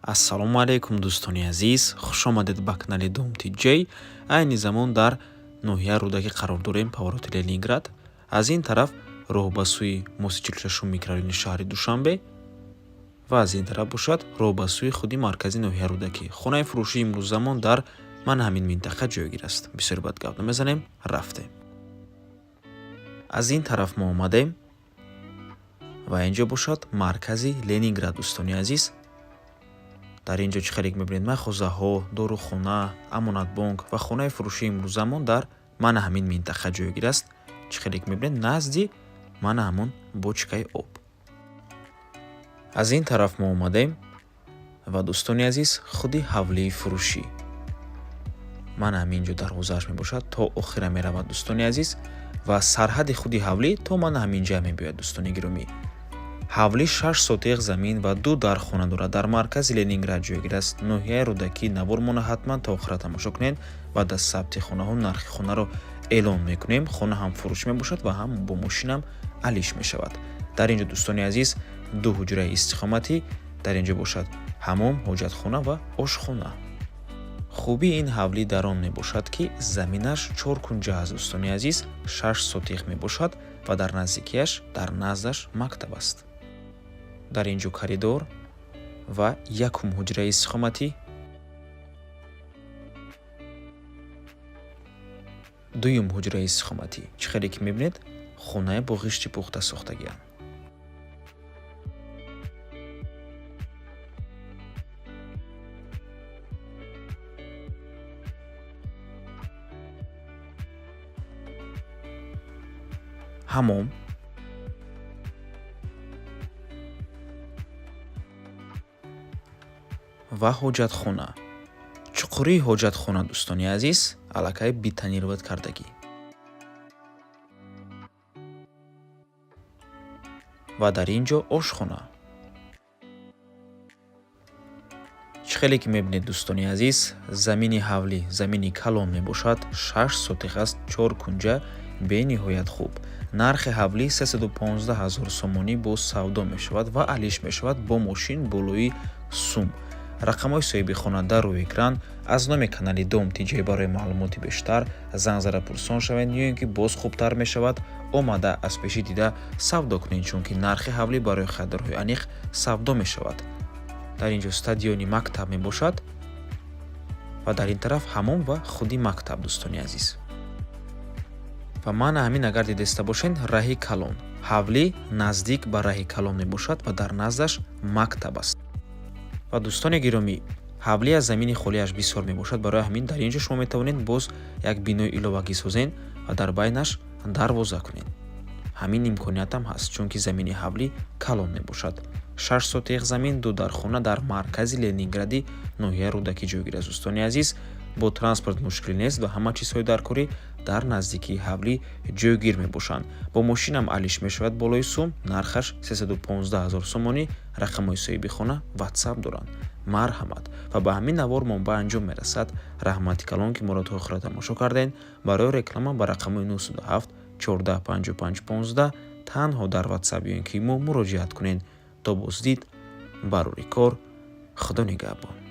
ассалому алайкум дӯстони азиз, хушомадед ба канали Dom TJ. Айни замон дар ноҳия Рудаки қарор дорем, повороти Ленинград. Аз ин тараф роҳ ба сӯи моси 46 микрорайони шаҳри Душанбе ва аз ин тараф бошад роҳ ба сӯи худи маркази ноҳия Рудаки. Хонаи фурӯшии имрӯззамон дар ман ҳамин минтақа ҷойгир аст. Бисёр бад гап намезанем, рафтем. Аз ин тараф мо омадем ва инҷо бошад маркази Ленинград дӯстони азиз. Дар инҷо чӣ харид мебинед? Махозаҳо, дорухона, амонатбонк ва хонаи фурӯшии имрӯззамон дар мана ҳамин минтақа ҷойгир аст. Чӣ харид мебинед? Назди мана ҳамон бочкаи об. Аз ин тараф мо омадем ва дӯстони азиз худи ҳавлии фурӯшӣ. Мана ҳамин ҷо дарвозааш мебошад то охира меравад дӯстони азиз ва сарҳади худи ҳавлӣ то мана ҳамин ҷа мебиёяд дӯстони гиромӣ. ҳавлӣ 6 сотиқ замин ва 2 дархона дорад. Дар маркази Ленинград ҷойгир аст. Ноҳияи Рудакӣ навор мона ҳатман та охира тамошо кунед. Баъд аз сабти хонаҳо нархи хонаро эълон мекунем. Хона ҳам фурӯш мебошад ва ҳам бо мошинам алиш мешавад. Дар инҷо дӯстони азиз 2 ҳуҷраи истиқоматӣ, дар инҷо бошад ҳамом, ҳоҷатхона ва ошхона. хубии ин ҳавлӣ дар он мебошад ки заминаш 4 кунҷа аст дӯстони азиз, 6 сотиқ мебошад ва дар наздикиаш, дар наздаш мактаб аст. Дар инҷо коридор ва якум ҳуҷраи истиқоматӣ, дуюм ҳуҷраи истиқоматӣ. Чӣ хеле ки мебинед, хонае бо ғишти пухта сохтагиам. ҳамом, ва ҳоҷатхона. чуқурии ҳоҷатхона дӯстони азиз аллакай битанироват кардагӣ. ва дар ин ҷо ошхона. чӣ хеле ки мебинед дӯстони азиз, замини ҳавлӣ замини калон мебошад, 6 сотиқ аст, 4 кунҷа, бениҳоят хуб. нархи ҳавлӣ 315 000 сомонӣ бо савдо мешавад ва алиш мешавад бо мошин болои сум. рақамҳои соҳиби хона дар рӯи экран. аз номи канали Dom TJ барои маълумоти бештар занг зада пурсон шавед ё ин ки боз хубтар мешавад, омада аз пеши дида савдо кунед, чунки нархи ҳавлӣ барои харидорҳои аниқ савдо мешавад. дар ин ҷо стадиони мактаб мебошад ва дар ин тараф ҳамом ва худи мактаб дӯстони азиз. ва мана ҳамин агар дидаиста бошед, раҳи калон. ҳавлӣ наздик ба раҳи калон мебошад ва дар наздаш мактаб аст. ва дӯстони гиромӣ, ҳавлӣ аз замини холиаш бисёр мебошад. барои ҳамин дар ин ҷо шумо метавонед боз як бинои иловагӣ созен ва дар байнаш дарвоза кунед. ҳамин имкониятам ҳаст, чунки замини ҳавлӣ калон мебошад. 6 сотиқ замин, 2 дархона дар маркази Ленингради ноҳияи Рудакӣ ҷойгир аст дӯстони азиз. бо транспорт мушкилӣ нест ва ҳама чизҳои даркорӣ дар наздикии ҳавлӣ ҷойгир мебошанд. бо мошинам алиш мешавад болои сум, нархаш 315 000 сомонӣ. рақамҳои соҳиби хона ватсап доранд. марҳамат. ва ба ҳамин навор мо ба анҷом мерасад. раҳмати калон ки моро то охира тамошо кардем. барои реклама ба рақамҳои 907 14 55 15 танҳо дар ватсап ё ин ки мо муроҷиат кунед. то боздид, барори кор. худо нигаҳбон.